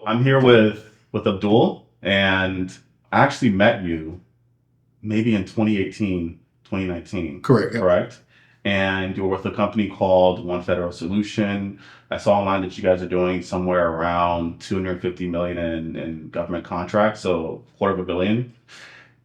I'm here with Abdul, and I actually met you maybe in 2018, 2019. Correct. Yep. Correct? And you're with a company called One Federal Solution. I saw online that you guys are doing somewhere around 250 million in government contracts, so quarter of a billion.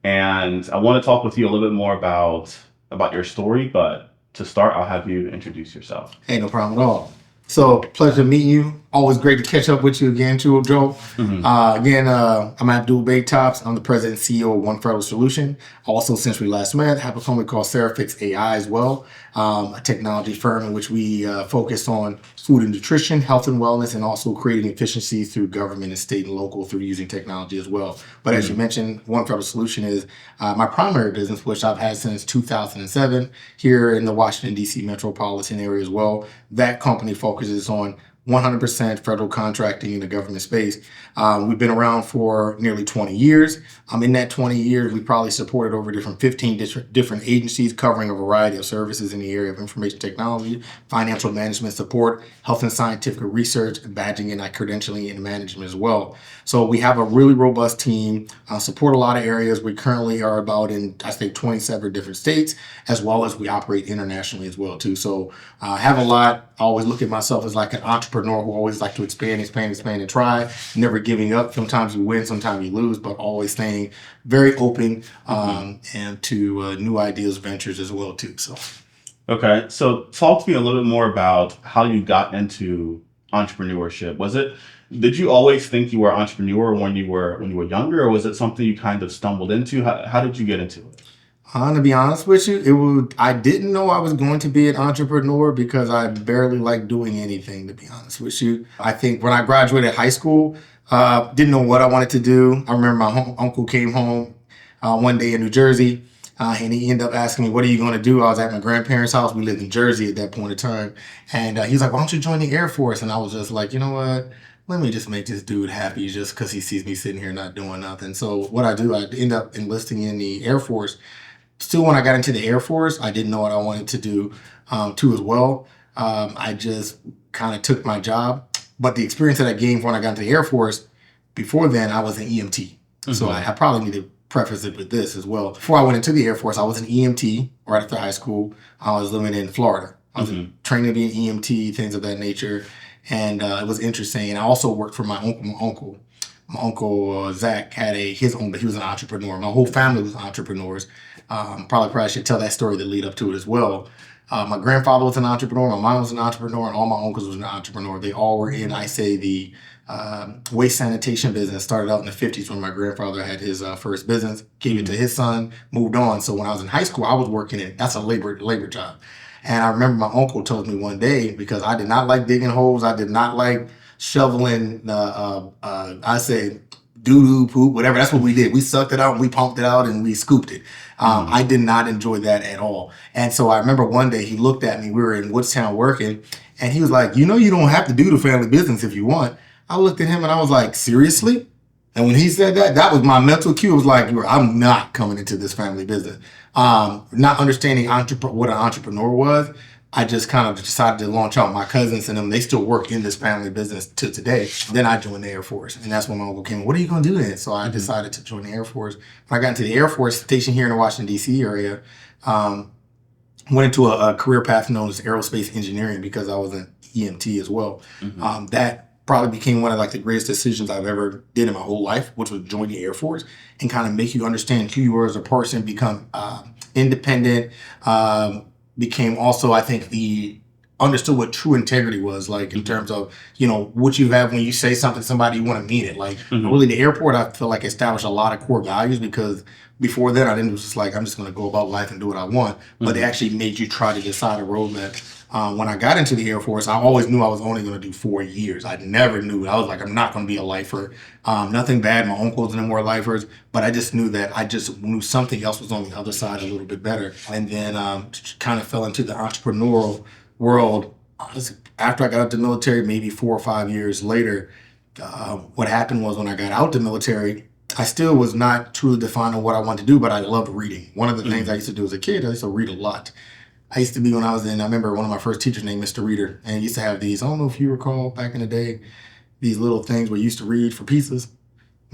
And I want to talk with you a little bit more about your story, but to start, I'll have you introduce yourself. Hey, no problem at all. So, pleasure meeting you. Always great to catch up with you again, too, Joel. I'm Abdullah Baytops. I'm the president and CEO of One Federal Solution. Also, since we last met, have a company called Serafix AI as well, a technology firm in which we focus on food and nutrition, health and wellness, and also creating efficiencies through government and state and local through using technology as well. But as you mentioned, One Federal Solution is my primary business, which I've had since 2007 here in the Washington, D.C. metropolitan area as well. That company focuses on 100% federal contracting in the government space. We've been around for nearly 20 years. In that 20 years, we probably supported over 15 different agencies covering a variety of services in the area of information technology, financial management support, health and scientific research, badging and credentialing and management as well. So we have a really robust team, support a lot of areas. We currently are about in, I think, 27 different states, as well as we operate internationally as well, too. So I have a lot. I always look at myself as like an entrepreneur who always like to expand, and try, never giving up. Sometimes you win, sometimes you lose, but always staying very open and to new ideas, ventures as well, too. So. Okay, so talk to me a little bit more about how you got into entrepreneurship. Did you always think you were an entrepreneur when you were younger, or was it something you kind of stumbled into? How did you get into it? To be honest with you, I didn't know I was going to be an entrepreneur because I barely liked doing anything, to be honest with you. I think when I graduated high school, didn't know what I wanted to do. I remember my uncle came home one day in New Jersey, and he ended up asking me, "What are you going to do?" I was at my grandparents' house. We lived in Jersey at that point in time. And he was like, "Why don't you join the Air Force?" And I was just like, you know what? Let me just make this dude happy just because he sees me sitting here not doing nothing. So what I do, I end up enlisting in the Air Force. Still, when I got into the Air Force, I didn't know what I wanted to do too as well. I just kind of took my job. But the experience that I gained when I got into the Air Force, before then, I was an EMT. So I probably need to preface it with this as well. Before I went into the Air Force, I was an EMT right after high school. I was living in Florida. I was training to be an EMT, things of that nature. And it was interesting. And I also worked for my uncle. My uncle Zach had his own, but he was an entrepreneur. My whole family was entrepreneurs. Probably should tell that story to lead up to it as well. My grandfather was an entrepreneur. My mom was an entrepreneur, and all my uncles was an entrepreneur. They all were in, the waste sanitation business. Started out in the 50s when my grandfather had his first business, gave it to his son, moved on. So when I was in high school, I was working that's a labor job. And I remember my uncle told me one day, because I did not like digging holes, I did not like shoveling, doo-doo, poop, whatever. That's what we did. We sucked it out and we pumped it out and we scooped it. I did not enjoy that at all. And so I remember one day he looked at me, we were in Woodstown working, and he was like, you don't have to do the family business if you want. I looked at him and I was like, seriously? And when he said that, that was my mental cue. It was like, I'm not coming into this family business. Not understanding what an entrepreneur was, I just kind of decided to launch out. My cousins and them, they still work in this family business to today. Then I joined the Air Force. And that's when my uncle came, "What are you going to do then?" So I decided to join the Air Force. When I got into the Air Force station here in the Washington, D.C. area, went into a career path known as aerospace engineering because I was an EMT as well. That probably became one of the greatest decisions I've ever did in my whole life, which was join the Air Force and kind of make you understand who you are as a person, become independent, became also, I think, understood what true integrity was, in terms of, what you have when you say something to somebody, you want to mean it. Really, the airport, I feel like established a lot of core values because before then, I didn't, it was just I'm just going to go about life and do what I want. But they actually made you try to decide a roadmap. When I got into the Air Force, I always knew I was only going to do 4 years. I never knew. I was like, I'm not going to be a lifer. Nothing bad. My uncles and them were lifers. But I just knew that I just knew something else was on the other side a little bit better. And then kind of fell into the entrepreneurial world. After I got out the military, maybe 4 or 5 years later, what happened was when I got out the military, I still was not truly defined on what I wanted to do, but I loved reading. One of the things I used to do as a kid, I used to read a lot. I used to be I remember one of my first teachers named Mr. Reader, and he used to have these, I don't know if you recall back in the day, these little things we used to read for pizzas.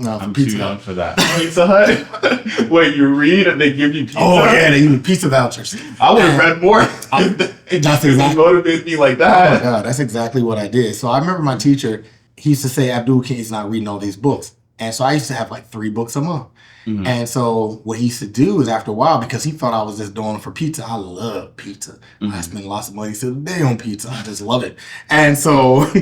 No, for I'm Pizza too young Hut. for that. Pizza Hut? Wait, you read and they give you pizza? Oh yeah, they give me pizza vouchers. I would have read more. That's It exactly. motivated me like Oh my that. God, that's exactly what I did. So I remember my teacher, he used to say, Abdul is not reading all these books. And so I used to have like 3 books a month. Mhm. And so what he used to do is after a while, because he thought I was just doing it for pizza, I love pizza. I spend lots of money to the day on pizza. I just love it. And so,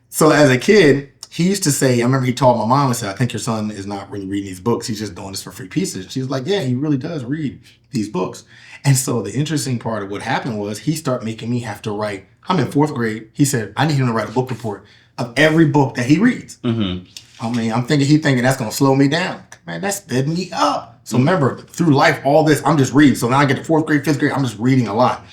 so as a kid, he used to say, I remember he told my mom and said, I think your son is not really reading these books. He's just doing this for free pieces. She was like, yeah, he really does read these books. And so the interesting part of what happened was he started making me have to write. I'm in 4th grade. He said, I need him to write a book report of every book that he reads. Mm-hmm. I mean, he thinking that's going to slow me down. Man, that sped me up. So remember, through life, all this, I'm just reading. So now I get to 4th grade, 5th grade, I'm just reading a lot.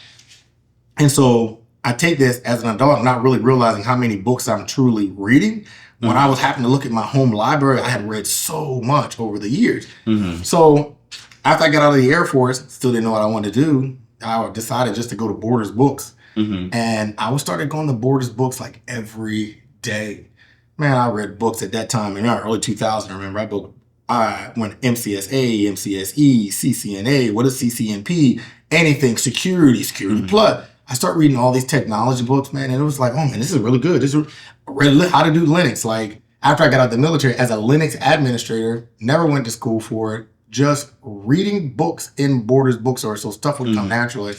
And so I take this as an adult, not really realizing how many books I'm truly reading. When I was having to look at my home library, I had read so much over the years. Mm-hmm. So after I got out of the Air Force, still didn't know what I wanted to do. I decided just to go to Borders Books. Mm-hmm. And I started going to Borders Books like every day. Man, I read books at that time in the early 2000s. I remember I went MCSA, MCSE, CCNA, what is CCNP, anything, security plus. I started reading all these technology books, man, and it was like, oh man, this is really good. I read how to do Linux. Like after I got out of the military as a Linux administrator, never went to school for it, just reading books in Borders bookstores, so stuff would come naturally.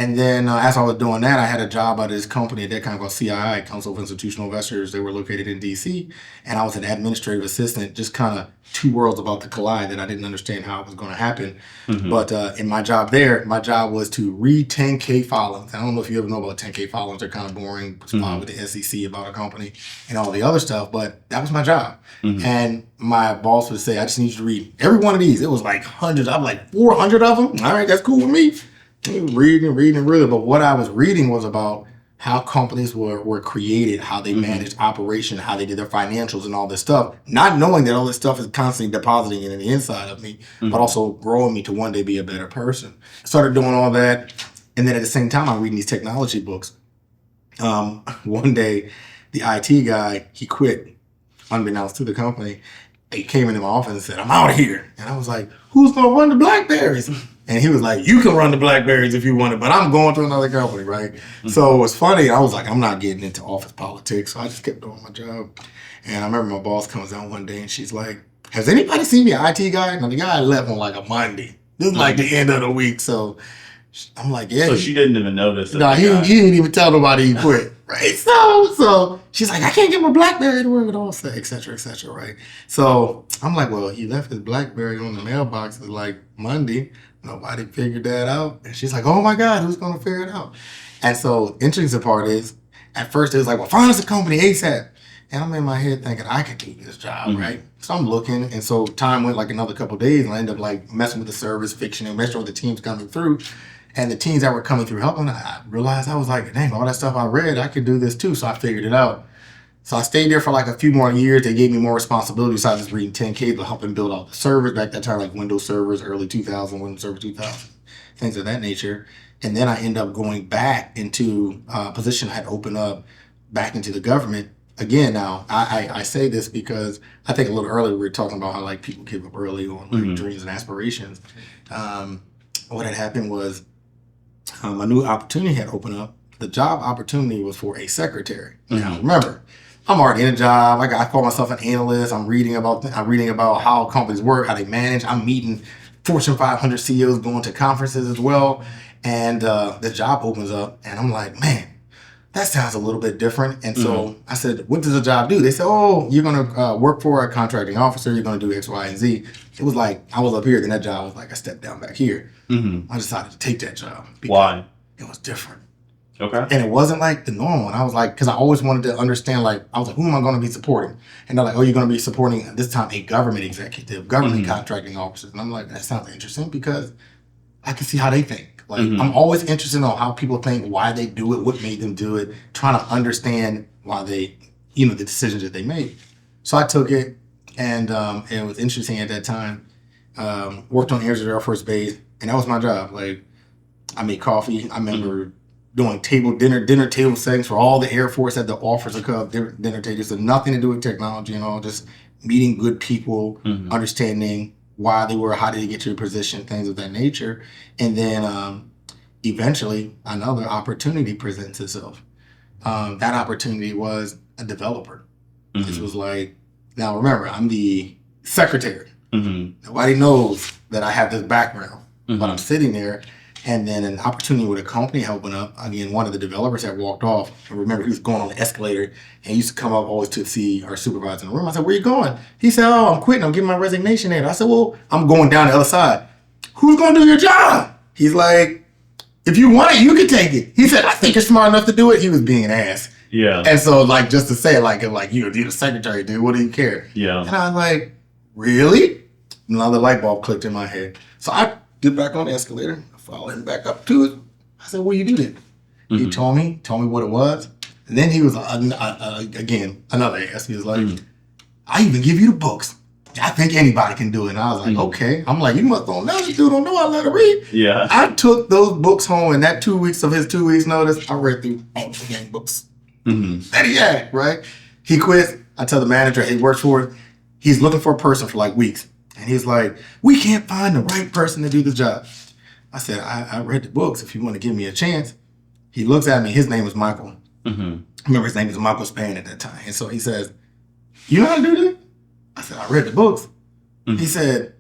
And then as I was doing that, I had a job at this company at that time called CII, Council of Institutional Investors. They were located in DC. And I was an administrative assistant, just kind of 2 worlds about to collide that I didn't understand how it was going to happen. Mm-hmm. But in my job there, my job was to read 10K filings. I don't know if you ever know about 10K filings. They're kind of boring. It's filed with the SEC about a company and all the other stuff. But that was my job. And my boss would say, I just need you to read every one of these. It was like hundreds. I'm like 400 of them. All right, that's cool with me. Reading, really. But what I was reading was about how companies were created, how they managed operation, how they did their financials and all this stuff, not knowing that all this stuff is constantly depositing in the inside of me, but also growing me to one day be a better person. I started doing all that. And then at the same time, I'm reading these technology books. One day, the IT guy, he quit, unbeknownst to the company. He came into my office and said, I'm out of here. And I was like, who's going to run the BlackBerries? And he was like, you can run the BlackBerries if you want it, but I'm going to another company, right? So it was funny. I was like, I'm not getting into office politics. So I just kept doing my job. And I remember my boss comes down one day and she's like, has anybody seen the IT guy? Now, the guy left on like a Monday. This is like the end of the week. So I'm like, yeah. So she didn't even notice. No, he didn't even tell nobody he quit, right? So she's like, I can't get my BlackBerry to work at all, et cetera, right? So I'm like, well, he left his BlackBerry on the mailbox like Monday. Nobody figured that out. And she's like, oh my God, who's going to figure it out? And so interesting part is, at first it was like, well, find us a company ASAP. And I'm in my head thinking, I can do this job, right? So I'm looking. And so time went like another couple of days and I ended up like messing with the service, fixing it, messing with the teams coming through. And the teams that were coming through helping, I realized I was like, dang, all that stuff I read, I could do this too. So I figured it out. So I stayed there for like a few more years. They gave me more responsibility besides just reading 10K, but helping build out the servers back that time, like Windows servers, early 2000, Windows Server 2000, things of that nature. And then I end up going back into a position I had opened up back into the government. Again, now I say this because I think a little earlier we were talking about how like people give up early on like dreams and aspirations. What had happened was a new opportunity had opened up. The job opportunity was for a secretary. Now remember, I'm already in a job. I call myself an analyst. I'm reading about how companies work, how they manage. I'm meeting Fortune 500 CEOs, going to conferences as well. And the job opens up, and I'm like, man, that sounds a little bit different. And so I said, what does the job do? They said, oh, you're going to work for a contracting officer. You're going to do X, Y, and Z. It was like I was up here, then that job was like a step down back here. I decided to take that job. Why? It was different. Okay. And it wasn't like the normal one. I was like, because I always wanted to understand, like, I was like, who am I going to be supporting? And they're like, oh, you're going to be supporting, this time, a government executive, government contracting officers. And I'm like, that sounds interesting because I can see how they think. Like, I'm always interested in how people think, why they do it, what made them do it, trying to understand why they, the decisions that they made. So I took it, and it was interesting at that time. Worked on Air Force Base, and that was my job. Like, I made coffee. I remember doing dinner table settings for all the Air Force at the officer club dinner tables. So nothing to do with technology and all, just meeting good people, understanding why they were, how did they get to the position, things of that nature. And then eventually another opportunity presents itself. That opportunity was a developer. This was like, now remember, I'm the secretary. Nobody knows that I have this background, but I'm sitting there. And then an opportunity with a company opened up. Again, one of the developers had walked off. I remember he was going on the escalator and he used to come up always to see our supervisor in the room. I said, where you going? He said, oh, I'm quitting. I'm getting my resignation in. I said, well, I'm going down the other side. Who's going to do your job? He's like, if you want it, you can take it. He said, I think you're smart enough to do it. He was being an ass. Yeah. And so like, just to say like you're the secretary, dude, what do you care? Yeah. And I was like, really? Another light bulb clicked in my head. So I get back on the escalator. Followed him back up to it. I said, "What you do then?" He told me what it was. And then he was again another ass. He was like, "I even give you the books. I think anybody can do it." And I was like, "Okay." I'm like, "You must don't know. This dude don't know how to read." Yeah. I took those books home, and that 2 weeks of his 2 weeks notice, I read through all the gang books that he had. Right? He quit. I tell the manager he works for. He's looking for a person for like weeks, and he's like, "We can't find the right person to do the job." I said, I read the books. If you want to give me a chance. He looks at me. His name was Michael. I remember his name was Michael Span at that time. And so he says, you know how to do that? I said, I read the books. He said,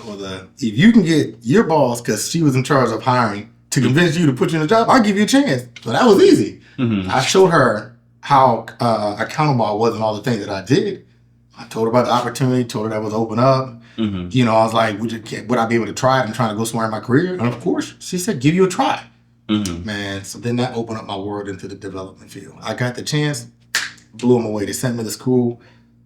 well, if you can get your boss, because she was in charge of hiring, to convince you to put you in a job, I'll give you a chance. So that was easy. I showed her how accountable I was and all the things that I did. I told her about the opportunity, told her that was open up. You know, I was like, would I be able to try it? I'm trying to go somewhere in my career. And of course, she said, give you a try. Man, so then that opened up my world into the development field. I got the chance, blew them away. They sent me to school.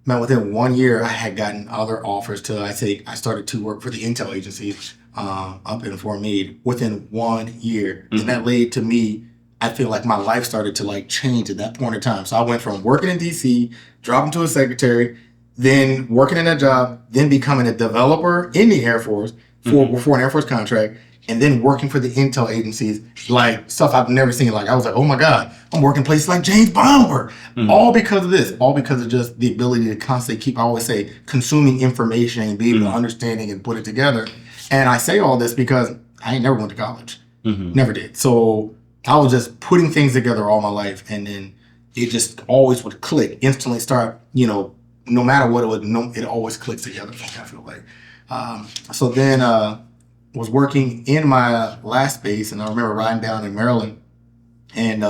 Man, within 1 year, I had gotten other offers to, I started to work for the intel agencies up in Fort Meade within 1 year. And that led to me, I feel like my life started to like change at that point in time. So I went from working in DC, dropping to a secretary, then working in that job, then becoming a developer in the Air Force for an Air Force contract, and then working for the intel agencies, like stuff I've never seen. Like I was like, oh my God, I'm working places like James Bond work. All because of this, all because of just the ability to constantly keep, I always say, consuming information and be able to understand it and put it together. And I say all this because I ain't never went to college. Never did. So I was just putting things together all my life, and then it just always would click, instantly start, you know, no matter what it would, it always clicks together. I feel like. So then was working in my last space, and I remember riding down in Maryland, and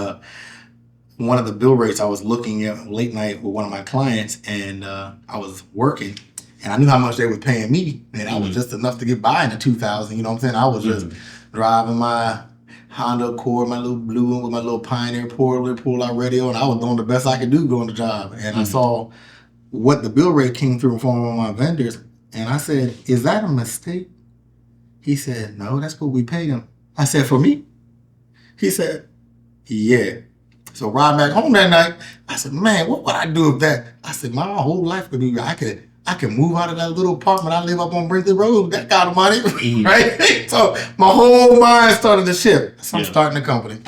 one of the bill rates I was looking at late night with one of my clients, and I was working, and I knew how much they were paying me, and I was just enough to get by in the 2000. You know what I'm saying? I was just driving my Honda Accord, my little blue one with my little Pioneer pull-out radio, and I was doing the best I could do going to job. And I saw what the bill rate came through from one of my vendors, and I said, is that a mistake? He said, no, that's what we paid him. I said, for me? He said, yeah. So riding back home that night, I said, man, what would I do with that? I said, my whole life would be, I could move out of that little apartment I live up on Brinkley Road, that kind of money, right? So my whole mind started to shift. So I'm starting a company.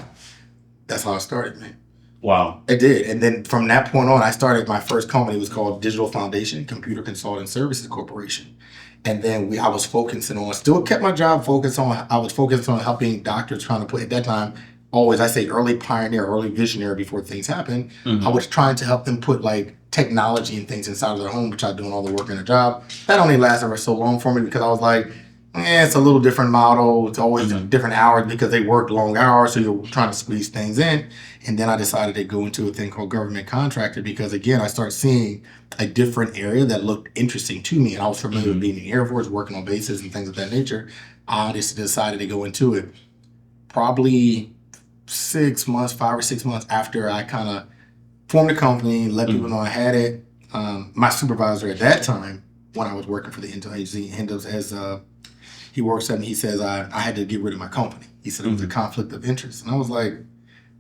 That's how it started, man. Wow. It did. And then from that point on, I started my first company. It was called Digital Foundation Computer Consulting Services Corporation. And then I was focusing on, still kept my job focused on, I was focused on helping doctors trying to put, at that time, always, I say early pioneer, early visionary before things happen. I was trying to help them put like technology and things inside of their home, which I doing all the work in the job. That only lasted for so long for me because I was like, it's a little different model. It's always different hours because they work long hours, so you're trying to squeeze things in. And then I decided to go into a thing called government contractor because, again, I started seeing a different area that looked interesting to me. And I was familiar with being in the Air Force, working on bases and things of that nature. I just decided to go into it probably 5 or 6 months after I kind of formed a company, let people know I had it. My supervisor at that time, when I was working for the intel agency, he works at me. He says I had to get rid of my company. He said it was a conflict of interest. And I was like,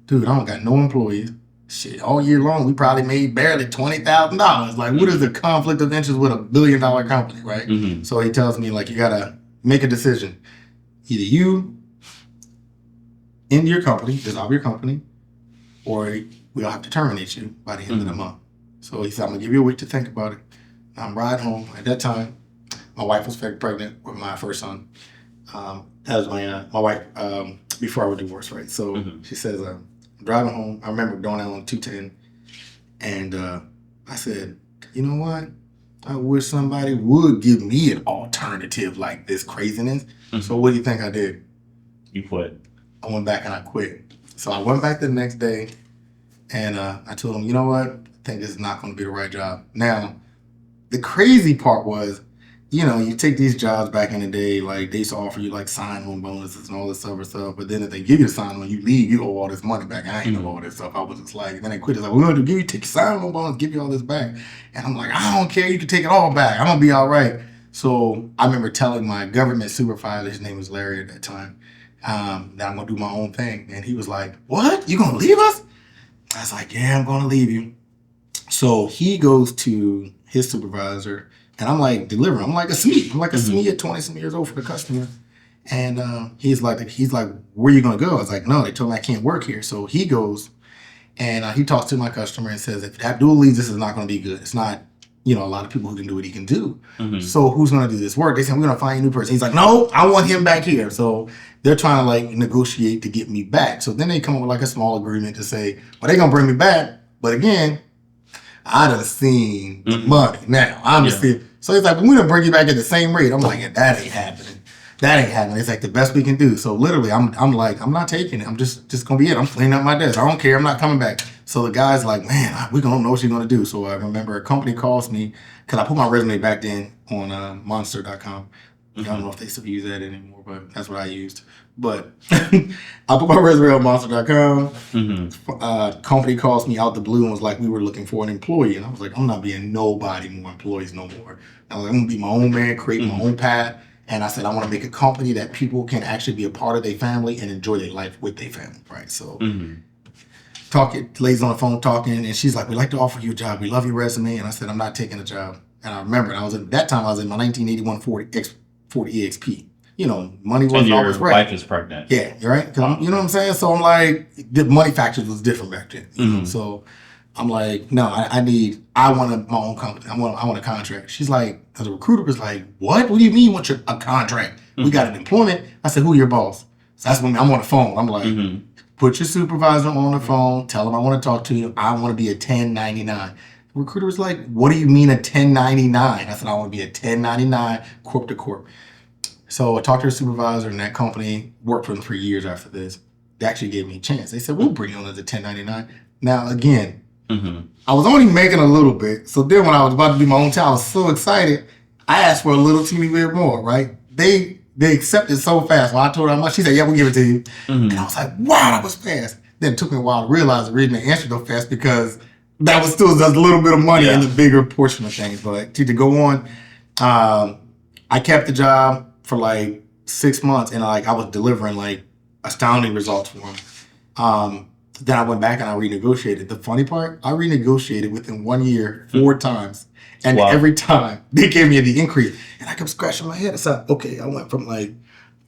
dude, I don't got no employees. Shit, all year long, we probably made barely $20,000. Like, what is the conflict of interest with $1 billion company, right? So he tells me, like, you got to make a decision. Either you end your company, dissolve your company, or we'll have to terminate you by the end of the month. So he said, I'm going to give you a week to think about it. I'm riding home. At that time, my wife was pregnant with my first son. That was my wife before I was divorced, right? So she says, I'm driving home. I remember going out on 210, and I said, you know what? I wish somebody would give me an alternative like this craziness. So what do you think I did? You quit. I went back and I quit. So I went back the next day, and I told him, you know what? I think this is not going to be the right job. Now, the crazy part was, you know, you take these jobs back in the day, like they used to offer you like sign-on bonuses and all this other stuff. But then if they give you the sign-on, you leave, you owe all this money back. I ain't know all this stuff. I was just like, then they quit. It's like, we're going to give you, take your sign-on bonus, give you all this back. And I'm like, I don't care. You can take it all back. I'm going to be all right. So I remember telling my government supervisor, his name was Larry at that time, that I'm going to do my own thing. And he was like, what? You going to leave us? I was like, yeah, I'm going to leave you. So he goes to his supervisor, and I'm like delivering. I'm like a SME. I'm like a SME at 20-some years old for the customer. And he's like, where are you going to go? I was like, no, they told me I can't work here. So he goes, and he talks to my customer and says, if Abdullah leaves, this is not going to be good. It's not, you know, a lot of people who can do what he can do. So who's going to do this work? They said, we're going to find a new person. He's like, no, I want him back here. So they're trying to like negotiate to get me back. So then they come up with like a small agreement to say, well, they're going to bring me back. But again, I done seen the money. Now, I'm just seeing. So he's like, we're going to bring you back at the same rate. I'm like, yeah, that ain't happening. That ain't happening. It's like the best we can do. So literally, I'm like, I'm not taking it. I'm just going to be it. I'm cleaning up my desk. I don't care. I'm not coming back. So the guy's like, man, we don't know what you're going to do. So I remember a company calls me, because I put my resume back then on monster.com. I don't know if they still use that anymore, but that's what I used. But I put my resume on monster.com. Company calls me out the blue and was like, we were looking for an employee. And I was like, I'm not being nobody more employees no more. I was like, I'm going to be my own man, create my own path. And I said, I want to make a company that people can actually be a part of their family and enjoy their life with their family, right? So ladies on the phone talking, and she's like, we'd like to offer you a job. We love your resume. And I said, I'm not taking a job. And I remember, I was in my 1981 40 EXP. You know, money wasn't always right. Your wife is pregnant. Yeah, you're right. You know what I'm saying? So I'm like, the money factors was different back then. You know? So I'm like, no, I want my own company. I want a contract. She's like, the recruiter was like, what? What do you mean you want a contract? We got an employment. I said, who your boss? So that's when I'm on the phone. I'm like, put your supervisor on the phone. Tell him I want to talk to you. I want to be a 1099. The recruiter was like, what do you mean a 1099? I said, I want to be a 1099 corp to corp. So I talked to her supervisor, and that company worked for them for years after this. They actually gave me a chance. They said, we'll bring you on as a 1099. Now, again, I was only making a little bit. So then when I was about to do my own time, I was so excited. I asked for a little teeny bit more, right? They accepted so fast. When I told her how much, she said, yeah, we'll give it to you. And I was like, wow, that was fast. Then it took me a while to realize the reason they answered so fast, because that was still just a little bit of money in the bigger portion of things. But to go on, I kept the job for like 6 months, and like I was delivering like astounding results for them. Then I went back and I renegotiated. The funny part, I renegotiated within 1 year 4 times, and every time they gave me the increase, and I kept scratching my head. I said, okay, I went from like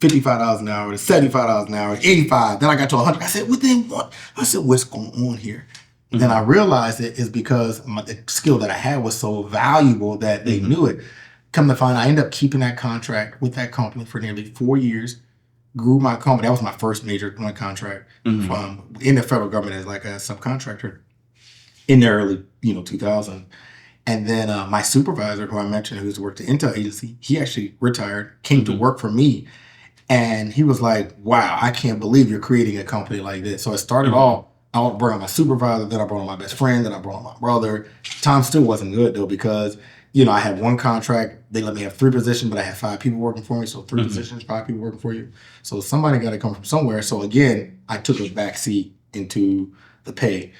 $55 an hour to $75 an hour, 85. Then I got to 100. I said, within what? I said, what's going on here? Then I realized it is because the skill that I had was so valuable that they knew it. Come to find, I ended up keeping that contract with that company for nearly 4 years. Grew my company. That was my first major contract from in the federal government as like a subcontractor in the early 2000. And then my supervisor, who I mentioned, who's worked at Intel agency, he actually retired, came to work for me, and he was like, "Wow, I can't believe you're creating a company like this." So it started off. I brought on my supervisor, then I brought on my best friend, then I brought on my brother. Time still wasn't good though, because I had one contract. They let me have 3 positions, but I had 5 people working for me. So 3 positions, 5 people working for you. So somebody got to come from somewhere. So again, I took a back seat into the pay.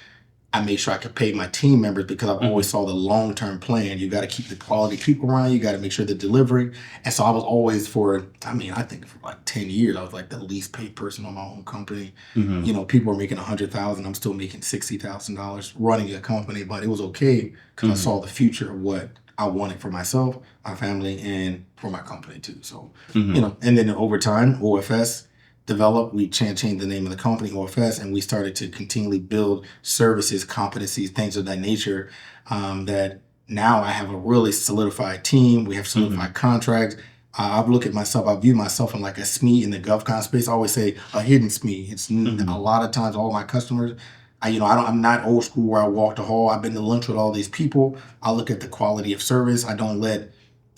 I made sure I could pay my team members, because I always saw the long-term plan. You got to keep the quality people around. You got to make sure they're delivering. And so I was always I think for like 10 years, I was like the least paid person on my own company. People were making $100,000. I'm still making $60,000 running a company, but it was okay because I saw the future of what I wanted for myself, my family, and for my company too. So, and then over time, OFS, developed, we changed the name of the company, OFS, and we started to continually build services, competencies, things of that nature. That now I have a really solidified team. We have solidified contracts. I look at myself, I view myself in like a SME in the GovCon space. I always say a hidden SME. It's a lot of times all my customers, I'm not old school where I walk the hall. I've been to lunch with all these people. I look at the quality of service. I don't let,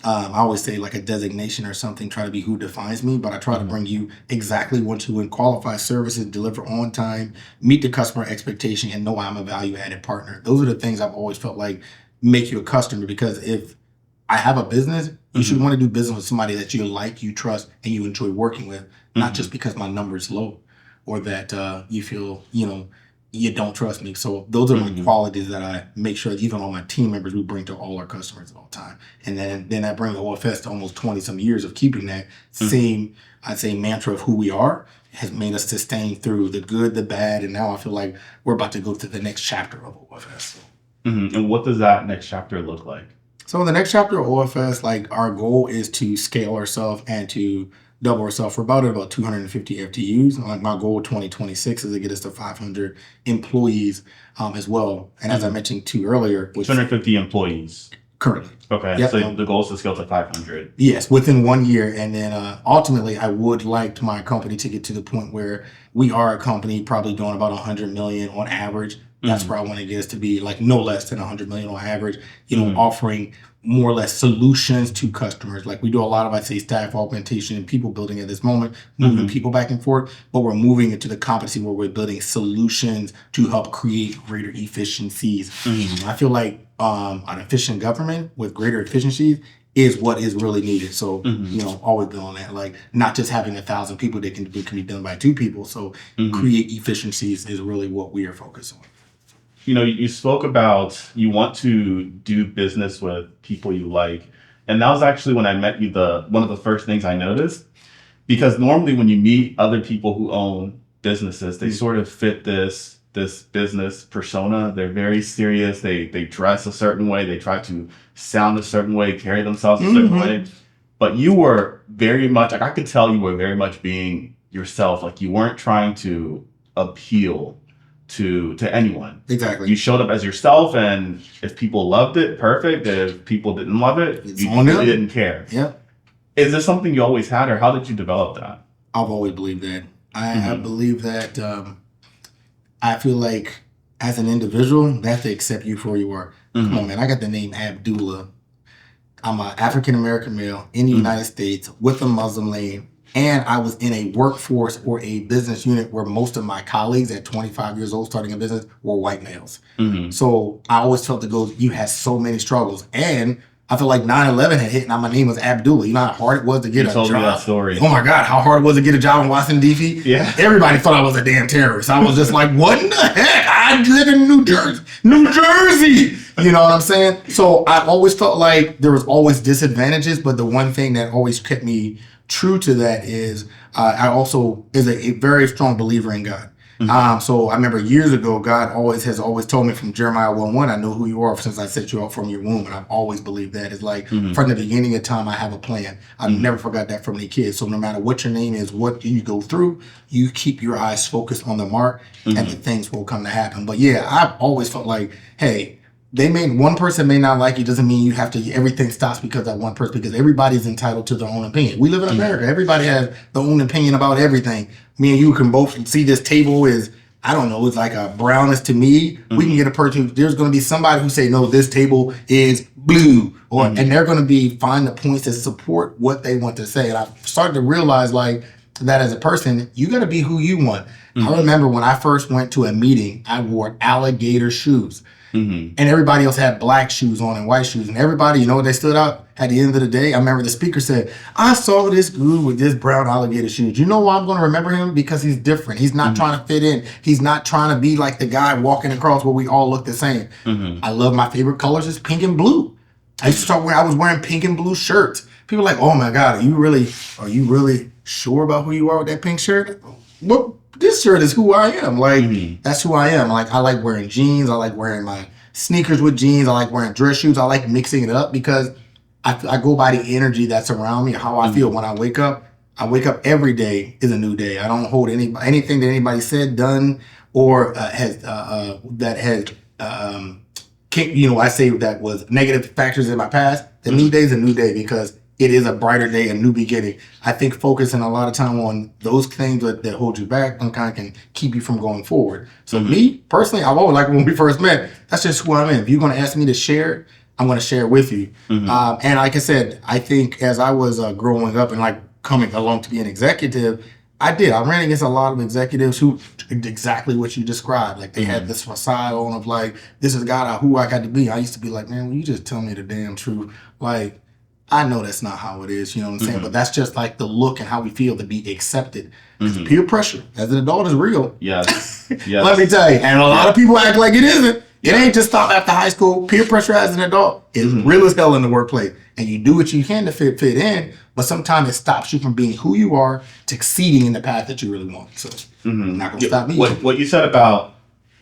I always say like a designation or something, try to be who defines me, but I try to bring you exactly what you would qualify services, deliver on time, meet the customer expectation, and know I'm a value added partner. Those are the things I've always felt like make you a customer, because if I have a business, you should want to do business with somebody that you like, you trust, and you enjoy working with, not just because my number is low or that you feel, you don't trust me. So those are my qualities that I make sure that even all my team members, we bring to all our customers at all time. And then I bring the OFS to almost 20 some years of keeping that same, I'd say, mantra of who we are has made us sustain through the good, the bad. And now I feel like we're about to go to the next chapter of OFS. And what does that next chapter look like? So in the next chapter of OFS, like our goal is to scale ourselves and to double ourselves. We're about 250 FTUs. Like my goal 2026 is to get us to 500 employees as well. And as I mentioned to you earlier, 250 employees currently. Okay, Yep. So the goal is to scale to 500. Yes, within 1 year. And then ultimately, I would like my company to get to the point where we are a company probably doing about 100 million on average. That's where I want to get us to be, like no less than 100 million on average, offering more or less solutions to customers. Like we do a lot of, I'd say, staff augmentation and people building at this moment, moving people back and forth, but we're moving into the competency where we're building solutions to help create greater efficiencies. I feel like an efficient government with greater efficiencies is what is really needed. So, always been on that, like not just having 1,000 people that can be done by 2 people. So create efficiencies is really what we are focused on. You spoke about you want to do business with people you like. And that was actually when I met you, one of the first things I noticed. Because normally when you meet other people who own businesses, they sort of fit this business persona. They're very serious. They dress a certain way. They try to sound a certain way, carry themselves a certain way. But you were very much, like I could tell you were very much being yourself. Like you weren't trying to appeal to anyone. Exactly. You showed up as yourself, and if people loved it, perfect. If people didn't love it, you didn't care. Yeah. Is this something you always had, or how did you develop that? I've always believed that. I believe that I feel like as an individual, they have to accept you for who you are. Come on, man. I got the name Abdullah. I'm an African-American male in the United States with a Muslim name. And I was in a workforce or a business unit where most of my colleagues at 25 years old starting a business were white males. So I always felt you had so many struggles. And I feel like 9/11 had hit, and my name was Abdullah. You know how hard it was to get a job? You told me that story. Oh my God, how hard it was to get a job in Washington, D.C.? Yeah. Everybody thought I was a damn terrorist. I was just like, what in the heck? I live in New Jersey. New Jersey! You know what I'm saying? So I always felt like there was always disadvantages, but the one thing that always kept me true to that is I also is a very strong believer in God. So I remember years ago, God has always told me from Jeremiah 1:1, I know who you are since I set you up from your womb. And I've always believed that. It's like from the beginning of time, I have a plan. I've never forgot that from the kids. So no matter what your name is, what you go through, you keep your eyes focused on the mark and the things will come to happen. But yeah, I've always felt like, hey, one person may not like you, doesn't mean you have to, everything stops because that one person, because everybody's entitled to their own opinion. We live in America. Everybody has their own opinion about everything. Me and you can both see this table is, I don't know, it's like a brownness to me. We can get a person, there's going to be somebody who say, no, this table is blue. And they're going to find the points that support what they want to say. And I've started to realize like that as a person, you got to be who you want. I remember when I first went to a meeting, I wore alligator shoes. And everybody else had black shoes on and white shoes. And everybody, you know what they stood out? At the end of the day, I remember the speaker said, I saw this dude with this brown alligator shoes. You know why I'm going to remember him? Because he's different. He's not trying to fit in. He's not trying to be like the guy walking across where we all look the same. I love my favorite colors is pink and blue. I used to I was wearing pink and blue shirts. People are like, oh my God, are you really sure about who you are with that pink shirt? Well, this shirt is who I am. Like, that's who I am. Like, I like wearing jeans. I like wearing my sneakers with jeans. I like wearing dress shoes. I like mixing it up because I go by the energy that's around me, how I feel when I wake up. I wake up every day is a new day. I don't hold anything that anybody said, done, or I say that was negative factors in my past. The new day is a new day because it is a brighter day, a new beginning. I think focusing a lot of time on those things that hold you back and kind of can keep you from going forward. So me, personally, I've always, like when we first met, that's just who I'm in. If you're going to ask me to share it, I'm going to share it with you. And like I said, I think as I was growing up and like coming along to be an executive, I ran against a lot of executives who did exactly what you described. Like they had this facade on of like, this is who I got to be. I used to be like, man, will you just tell me the damn truth? Like, I know that's not how it is, you know what I'm saying? But that's just like the look and how we feel to be accepted. Because peer pressure as an adult is real. Yes. Let me tell you. And a lot of people act like it isn't. It ain't just stop after high school. Peer pressure as an adult is real as hell in the workplace. And you do what you can to fit in, but sometimes it stops you from being who you are to succeeding in the path that you really want. So not going to stop me. What you said about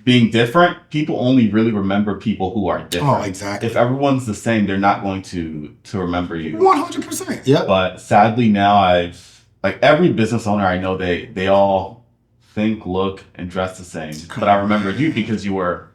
being different, people only really remember people who are different. Oh, exactly. If everyone's the same, they're not going to remember you. 100%. Yeah. But sadly now like every business owner I know, they all think, look, and dress the same. But I remember you because you were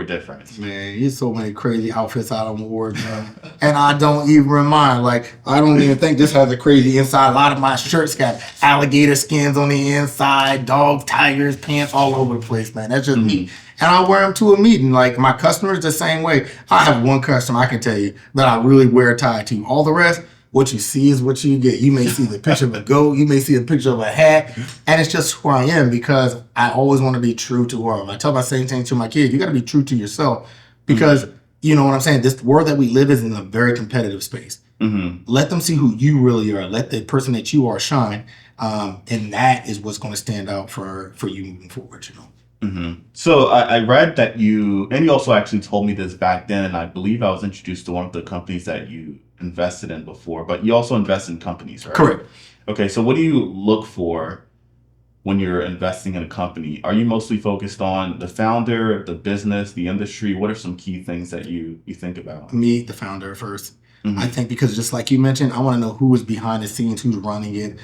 different. Man, there's so many crazy outfits I don't wear, man. And I don't even remind. Like, I don't even think this has a crazy inside. A lot of my shirts got alligator skins on the inside, dogs, tigers, pants all over the place, man. That's just me. And I wear them to a meeting. Like, my customers the same way. I have one customer, I can tell you, that I really wear a tie to. All the rest, what you see is what you get. You may see the picture of a goat. You may see a picture of a hat. And it's just who I am because I always want to be true to who I am. I tell my same thing to my kids. You got to be true to yourself because, you know what I'm saying? This world that we live is in a very competitive space. Let them see who you really are. Let the person that you are shine. And that is what's going to stand out for you moving forward, you know. So I read that you also actually told me this back then, and I believe I was introduced to one of the companies that you invested in before, but you also invest in companies, right? Correct. Okay, so what do you look for when you're investing in a company? Are you mostly focused on the founder, the business, the industry? What are some key things that you think about? Me, the founder first. I think because just like you mentioned, I want to know who is behind the scenes, who's running it,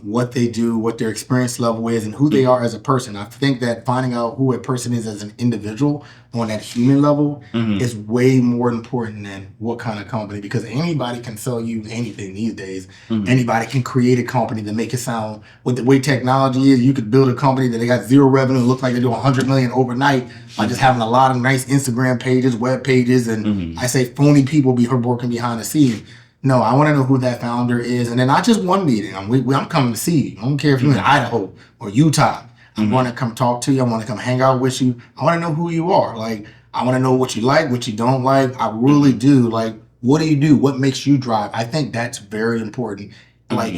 what they do, what their experience level is, and who they are as a person. I think that finding out who a person is as an individual on that human level is way more important than what kind of company, because anybody can sell you anything these days. Anybody can create a company to make it sound, with the way technology is, you could build a company that they got zero revenue, look like they do 100 million overnight by just having a lot of nice Instagram pages, web pages, and I say phony people be working behind the scenes. No, I want to know who that founder is. And then not just one meeting. I'm coming to see you. I don't care if you're in Idaho or Utah. I want to come talk to you. I want to come hang out with you. I want to know who you are. Like, I want to know what you like, what you don't like. I really do. Like, what do you do? What makes you drive? I think that's very important. Like,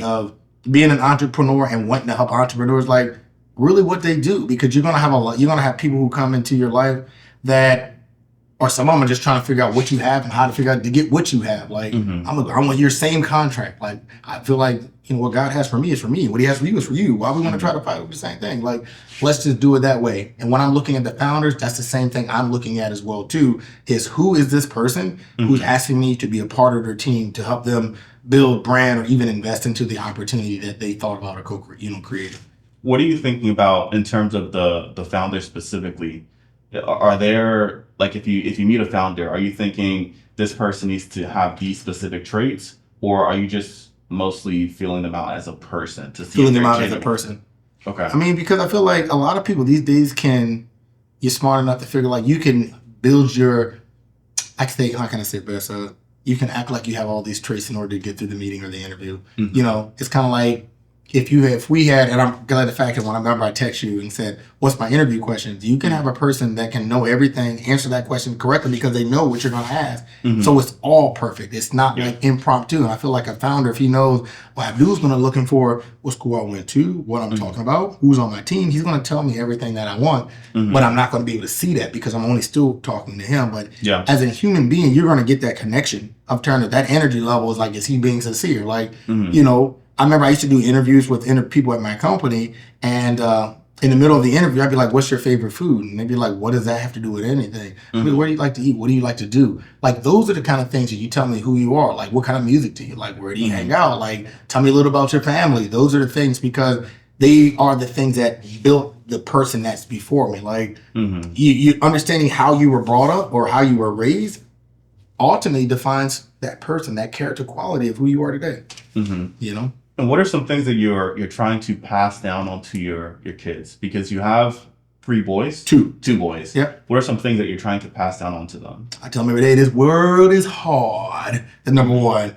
being an entrepreneur and wanting to help entrepreneurs, like, really what they do. Because you're going to have people who come into your life that, or some of them are just trying to figure out what you have and how to figure out to get what you have. Like, I want your same contract. Like, I feel like, you know, what God has for me is for me. What he has for you is for you. Why we want to try to fight over the same thing? Like, let's just do it that way. And when I'm looking at the founders, that's the same thing I'm looking at as well, too, is who is this person who's asking me to be a part of their team to help them build brand or even invest into the opportunity that they thought about or created. What are you thinking about in terms of the founders specifically? Are there, like, if you meet a founder, are you thinking this person needs to have these specific traits, or are you just mostly feeling them out as a person to see feeling them out as a person? Okay. I mean, because I feel like a lot of people these days you're smart enough to figure like you can build how can I say it best? You can act like you have all these traits in order to get through the meeting or the interview. You know, it's kind of like if we had, and I'm glad the fact that when I remember I text you and said, what's my interview questions? You can have a person that can know everything, answer that question correctly because they know what you're going to ask. So it's all perfect. It's not like impromptu. And I feel like a founder, if he knows, well, Abdul's going to looking for what school I went to, what I'm talking about, who's on my team, he's going to tell me everything that I want. But I'm not going to be able to see that because I'm only still talking to him. But as a human being, you're going to get that connection of turning that energy level is like, is he being sincere? Like, you know, I remember I used to do interviews with people at my company, and In the middle of the interview, I'd be like, what's your favorite food? And they'd be like, what does that have to do with anything? I mean, where do you like to eat? What do you like to do? Like, those are the kind of things that you tell me who you are. Like, what kind of music do you like? Where do you hang out? Like, tell me a little about your family. Those are the things, because they are the things that built the person that's before me. Like, you understanding how you were brought up or how you were raised ultimately defines that person, that character quality of who you are today. You know? And what are some things that you're trying to pass down onto your kids? Because you have 3 boys. Two boys. Yeah. What are some things that you're trying to pass down onto them? I tell them every day, this world is hard. The number one.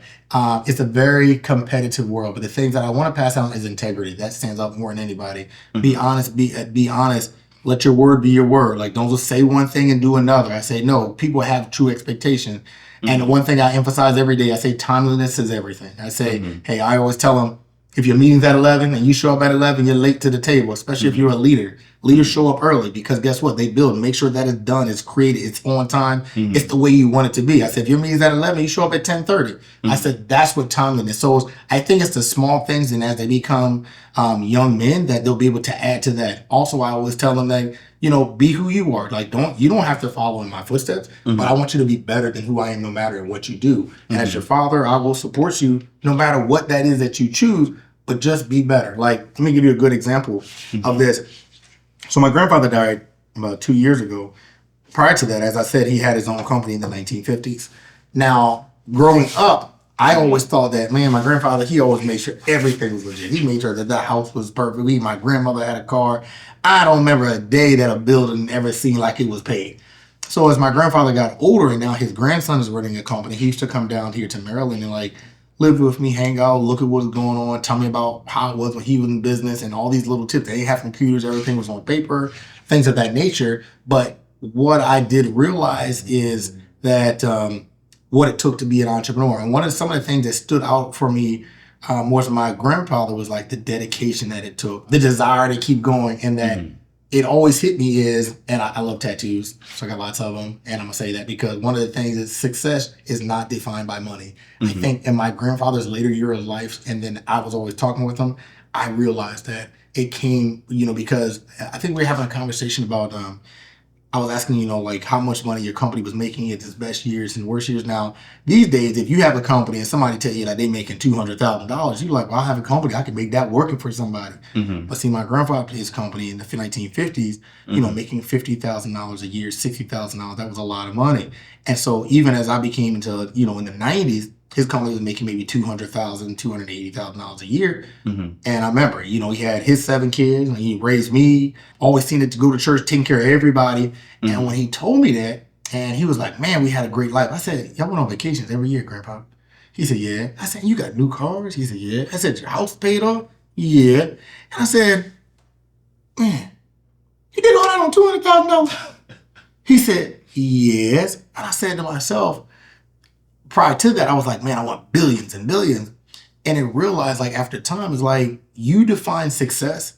It's a very competitive world, but the things that I want to pass down is integrity. That stands out more than anybody. Be honest. Be honest. Let your word be your word. Like, don't just say one thing and do another. I say, no, people have true expectations. And the one thing I emphasize every day, I say timeliness is everything. I say, hey, I always tell them, if your meeting's at 11 and you show up at 11, you're late to the table, especially if you're a leader. Leaders show up early, because guess what? They build. Make sure that it's done, it's created, it's on time, it's the way you want it to be. I said, if your meeting's at 11, you show up at 10:30. I said, that's what timeliness. So I think it's the small things, and as they become young men, that they'll be able to add to that. Also, I always tell them that, you know, be who you are. Like, you don't have to follow in my footsteps, but I want you to be better than who I am, no matter what you do. And as your father, I will support you no matter what that is that you choose, but just be better. Like, let me give you a good example of this. So my grandfather died about 2 years ago. Prior to that, as I said, he had his own company in the 1950s. Now, growing up, I always thought that, man, my grandfather, he always made sure everything was legit. He made sure that the house was perfect. My grandmother had a car. I don't remember a day that a building ever seemed like it was paid. So as my grandfather got older and now his grandson is running a company, he used to come down here to Maryland and like live with me, hang out, look at what's going on, tell me about how it was when he was in business and all these little tips. They didn't have computers, everything was on paper, things of that nature. But what I did realize is that what it took to be an entrepreneur. And some of the things that stood out for me was my grandfather was like the dedication that it took, the desire to keep going, and that it always hit me is, and I love tattoos, so I got lots of them, and I'm gonna say that because one of the things is success is not defined by money. I think in my grandfather's later years of life, and then I was always talking with him, I realized that it came, you know, because I think we were having a conversation about, I was asking, you know, like how much money your company was making at its best years and worst years. Now, these days, if you have a company and somebody tell you that they making $200,000, you're like, well, I have a company, I can make that working for somebody. But see, my grandfather had his company in the 1950s, you know, making $50,000 a year, $60,000, that was a lot of money. And so even as I became into, you know, in the 90s, his company was making maybe $200,000, $280,000 a year. And I remember, you know, he had his 7 kids and he raised me, always seen it to go to church, taking care of everybody. And when he told me that, and he was like, man, we had a great life. I said, y'all went on vacations every year, Grandpa? He said, yeah. I said, you got new cars? He said, yeah. I said, your house paid off? Yeah. And I said, man, you did all that on $200,000? He said, yes. And I said to myself, prior to that, I was like, man, I want billions and billions. And it realized, like, after time, it's like you define success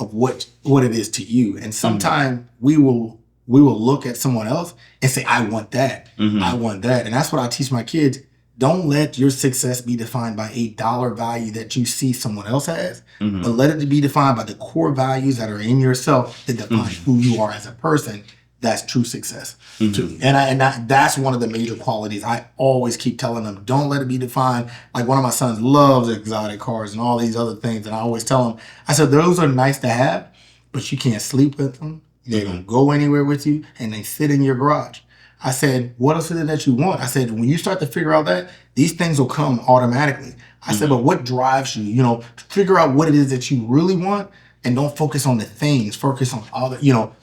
of what it is to you. And sometimes we will look at someone else and say, I want that. I want that. And that's what I teach my kids. Don't let your success be defined by a dollar value that you see someone else has, but let it be defined by the core values that are in yourself that define who you are as a person. That's true success too. And that's one of the major qualities I always keep telling them. Don't let it be defined. Like one of my sons loves exotic cars and all these other things. And I always tell him, I said, those are nice to have, but you can't sleep with them. They don't go anywhere with you, and they sit in your garage. I said, what else is it that you want? I said, when you start to figure out that, these things will come automatically. I said, but what drives you? You know, figure out what it is that you really want, and don't focus on the things. Focus on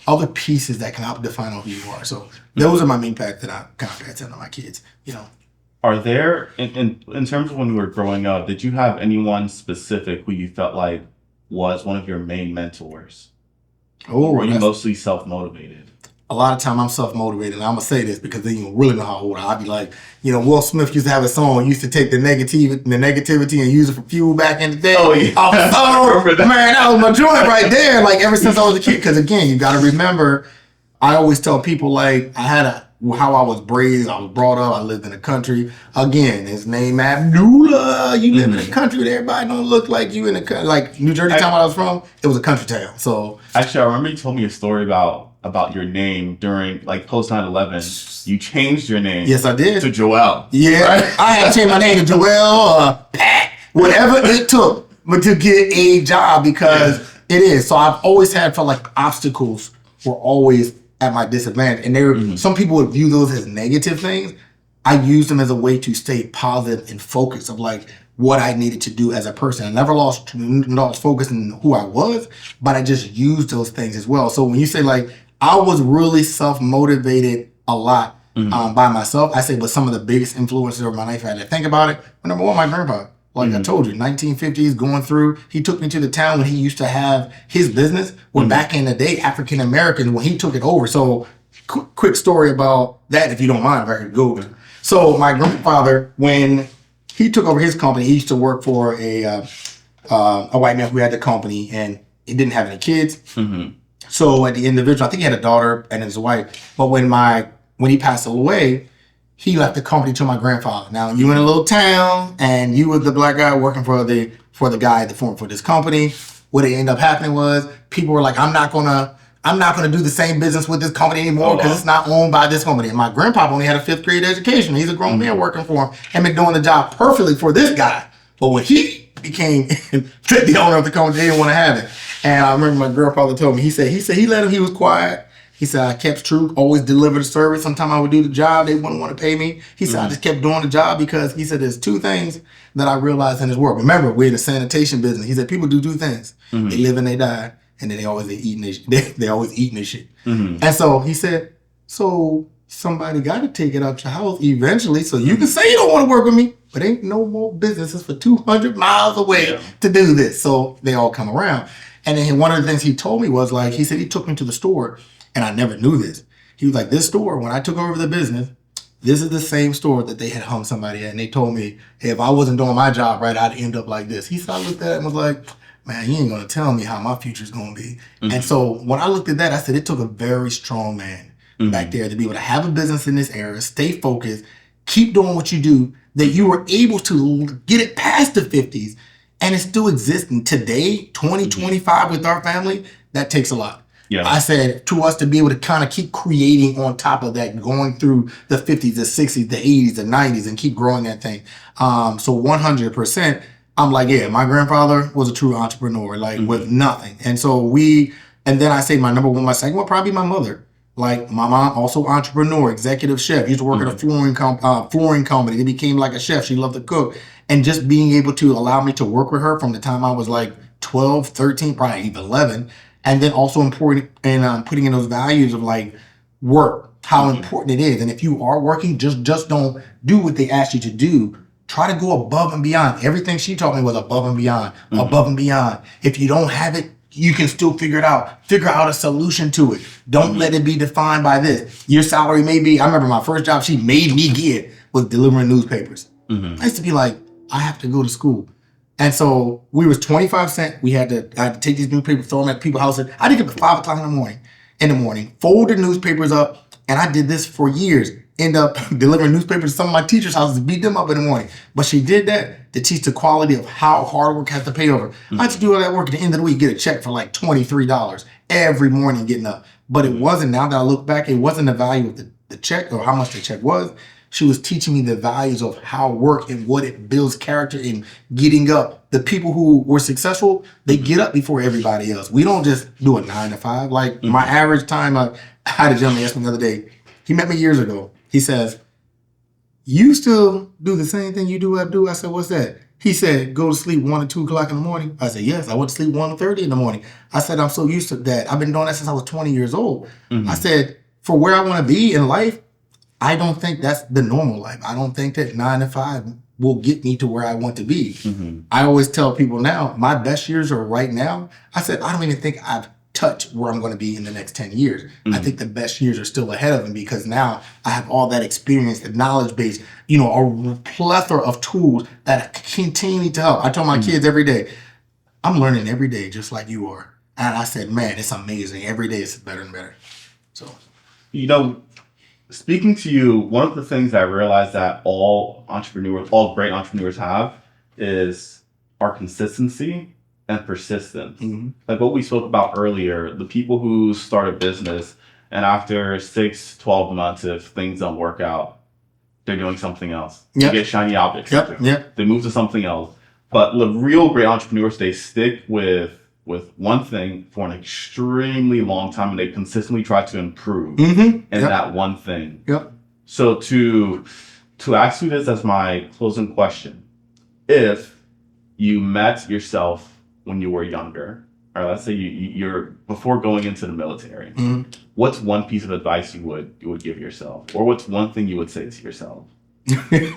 other pieces that can help define who you are. So those are my main facts that I kind of pass down to my kids. You know, are there in terms of when you were growing up, did you have anyone specific who you felt like was one of your main mentors? Or were you mostly self-motivated? A lot of time I'm self-motivated, and I'm going to say this because then you really know how old I'd be like, you know, Will Smith used to have a song, used to take the negativity and use it for fuel back in the day. Oh, yeah. Man, that was my joint right there. Like ever since I was a kid, because again, you got to remember, I always tell people like how I was raised, I was brought up, I lived in the country. Again, his name Abdullah. You live in the country that everybody don't look like you in the country. Like New Jersey town where I was from, it was a country town. So actually, I remember you told me a story about your name during like post 9/11. You changed your name. Yes, I did. To Joel. Yeah, right? I had to change my name to Joel, Pat, whatever it took, but to get a job because it is. So I've always felt like obstacles were always at my disadvantage, and they were. Some people would view those as negative things. I used them as a way to stay positive and focused of like what I needed to do as a person. I never lost focus in who I was, but I just used those things as well. So when you say like I was really self-motivated a lot by myself, I say, but some of the biggest influences of my life, I had to think about it. Well, number one, my grandpa. Like I told you, 1950s going through, he took me to the town when he used to have his business. When back in the day, African Americans, when he took it over. So quick story about that, if you don't mind, if I could go. So my grandfather, when he took over his company, he used to work for a white man who had the company, and he didn't have any kids. So at the individual, I think he had a daughter and his wife. But when he passed away, he left the company to my grandfather. Now you in a little town, and you was the black guy working for the guy that formed for this company. What it ended up happening was people were like, I'm not gonna do the same business with this company anymore because it's not owned by this company. And my grandpa only had a 5th grade education. He's a grown man working for him and been doing the job perfectly for this guy. But when he became the owner of the company, they didn't want to have it. And I remember my grandfather told me, he said he let him, he was quiet. He said, I kept true, always delivered the service. Sometimes I would do the job. They wouldn't want to pay me. He said, I just kept doing the job because he said, there's 2 things that I realized in his work. Remember, we're in the sanitation business. He said, people do 2 things. They live and they die. And then they always eating this shit. And so he said, so somebody got to take it out your house eventually. So you can say you don't want to work with me, but ain't no more businesses for 200 miles away to do this. So they all come around. And then one of the things he told me was like, he said he took me to the store. And I never knew this. He was like, this store, when I took over the business, this is the same store that they had hung somebody at. And they told me, hey, if I wasn't doing my job right, I'd end up like this. He said, I looked at it and was like, man, you ain't going to tell me how my future's going to be. And so when I looked at that, I said, it took a very strong man back there to be able to have a business in this era, stay focused, keep doing what you do, that you were able to get it past the 50s and it still existing today, 2025 with our family. That takes a lot. Yeah. I said to us to be able to kind of keep creating on top of that, going through the 50s, the 60s, the 80s, the 90s, and keep growing that thing. So 100%, I'm like, yeah, my grandfather was a true entrepreneur, like with nothing. And so and then I say my number one, my second one, probably my mother. Like my mom, also entrepreneur, executive chef, used to work at a flooring company. They became like a chef. She loved to cook. And just being able to allow me to work with her from the time I was like 12, 13, probably even 11. And then also important in putting in those values of like work, how important it is. And if you are working, just don't do what they ask you to do. Try to go above and beyond. Everything she taught me was above and beyond, above and beyond. If you don't have it, you can still figure it out. Figure out a solution to it. Don't let it be defined by this. Your salary may be, I remember my first job she made me get was delivering newspapers. I used to be like, I have to go to school. And so we was 25 cents. I had to take these newspapers, throw them at people's houses. I did it at 5 o'clock in the morning, fold the newspapers up. And I did this for years. End up delivering newspapers to some of my teachers' houses, beat them up in the morning. But she did that to teach the quality of how hard work has to pay over. I had to do all that work at the end of the week, get a check for like $23 every morning getting up. But it wasn't, now that I look back, it wasn't the value of the check or how much the check was. She was teaching me the values of how work and what it builds character in getting up. The people who were successful, they get up before everybody else. We don't just do a 9 to 5. Like my average time, I had a gentleman ask me the other day, he met me years ago. He says, you still do the same thing you do, Abdul? I said, what's that? He said, go to sleep 1 or 2 o'clock in the morning. I said, yes, I went to sleep 1:30 in the morning. I said, I'm so used to that. I've been doing that since I was 20 years old. I said, for where I want to be in life, I don't think that's the normal life. I don't think that 9 to 5 will get me to where I want to be. I always tell people now, my best years are right now. I said, I don't even think I've touched where I'm going to be in the next 10 years. I think the best years are still ahead of me because now I have all that experience, the knowledge base, a plethora of tools that continue to help. I tell my kids every day, I'm learning every day just like you are. And I said, man, it's amazing. Every day it's better and better. So, speaking to you, one of the things I realized that all great entrepreneurs have is our consistency and persistence. Mm-hmm. Like what we spoke about earlier, the people who start a business and after 6, 12 months, if things don't work out, they're doing something else. Yep. They get shiny objects. Yep. They move to something else. But the real great entrepreneurs, they stick with one thing for an extremely long time and they consistently try to improve in that one thing. Yep. So to ask you this as my closing question, if you met yourself when you were younger, or let's say you're before going into the military, what's one piece of advice you would give yourself? Or what's one thing you would say to yourself?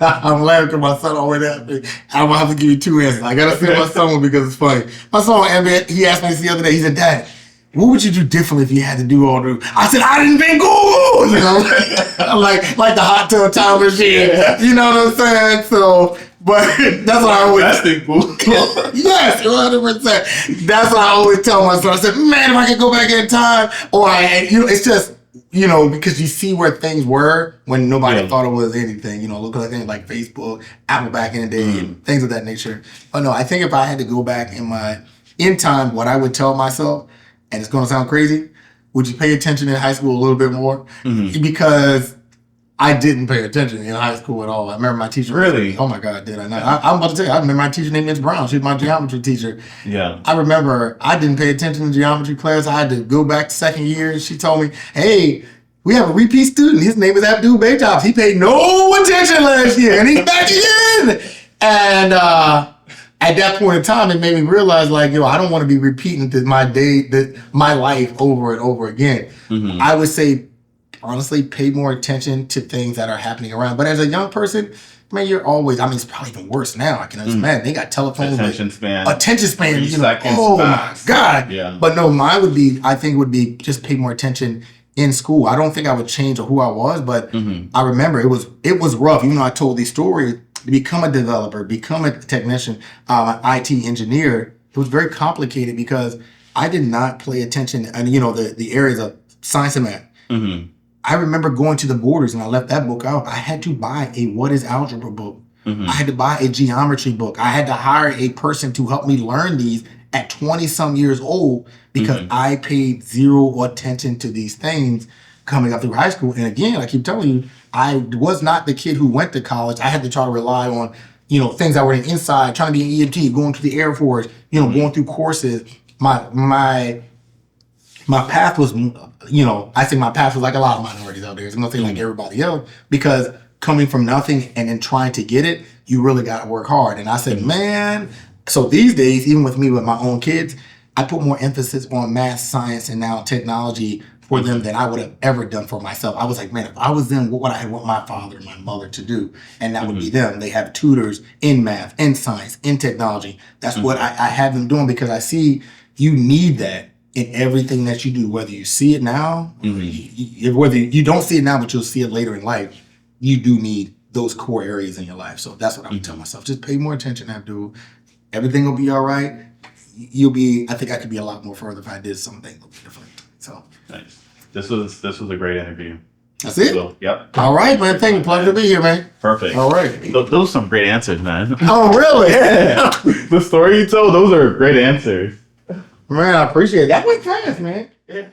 I'm laughing because my son always asked me. I'm gonna have to give you two answers. I gotta say my son one because it's funny. My son, he asked me this the other day. He said, "Dad, what would you do differently if you had to do all the?" I said, "I didn't invent Google." You know, like the hot tub time machine. You know what I'm saying? So, but that's what I always. That's the Google. Yes, 100%. That's what I always tell my son. I said, "Man, if I could go back in time, or it's just." Because you see where things were when nobody thought it was anything, look at things like Facebook, Apple back in the day, and things of that nature. But no, I think if I had to go back in time, what I would tell myself, and it's going to sound crazy, would you pay attention in high school a little bit more? Because I didn't pay attention in high school at all. I remember my teacher. Really? Oh my God, did I not? I'm about to tell you, I remember my teacher named Miss Brown. She was my geometry teacher. Yeah. I remember I didn't pay attention to geometry class. I had to go back to second year. She told me, "Hey, we have a repeat student. His name is Abdullah Baytops. He paid no attention last year, and he's back again." And at that point in time, it made me realize, I don't want to be repeating my life over and over again. I would say, honestly, pay more attention to things that are happening around. But as a young person, man, you're always, it's probably even worse now. I can understand. They got telephones. Attention span. Oh my God. Yeah. But no, mine would be just pay more attention in school. I don't think I would change who I was, but I remember it was rough. Even though I told these stories, to become a developer, become a technician, an IT engineer, it was very complicated because I did not pay attention and the areas of science and math. I remember going to the Borders and I left that book out. I had to buy a What is Algebra book. I had to buy a geometry book. I had to hire a person to help me learn these at 20 some years old because I paid zero attention to these things coming up through high school. And again, I keep telling you, I was not the kid who went to college. I had to try to rely on, things that were inside, trying to be an EMT, going to the Air Force, going through courses. My path was, I say my path was like a lot of minorities out there. It's nothing like everybody else because coming from nothing and then trying to get it, you really got to work hard. And I said, man, so these days, even with me, with my own kids, I put more emphasis on math, science, and now technology for them than I would have ever done for myself. I was like, man, if I was them, what would I want my father and my mother to do? And that would be them. They have tutors in math, in science, in technology. That's what I have them doing because I see you need that in everything that you do, whether you see it now, whether you don't see it now, but you'll see it later in life, you do need those core areas in your life. So that's what I would tell myself. Just pay more attention, Abdul. Everything will be all right. I think I could be a lot more further if I did something a little different. So nice. This was a great interview. That's it? So, yep. All right, man. Thank you. Pleasure to be here, man. Perfect. All right. Those are some great answers, man. Oh, really? Yeah. The story you told, those are great answers. Man, I appreciate it. That went fast, man. Yeah.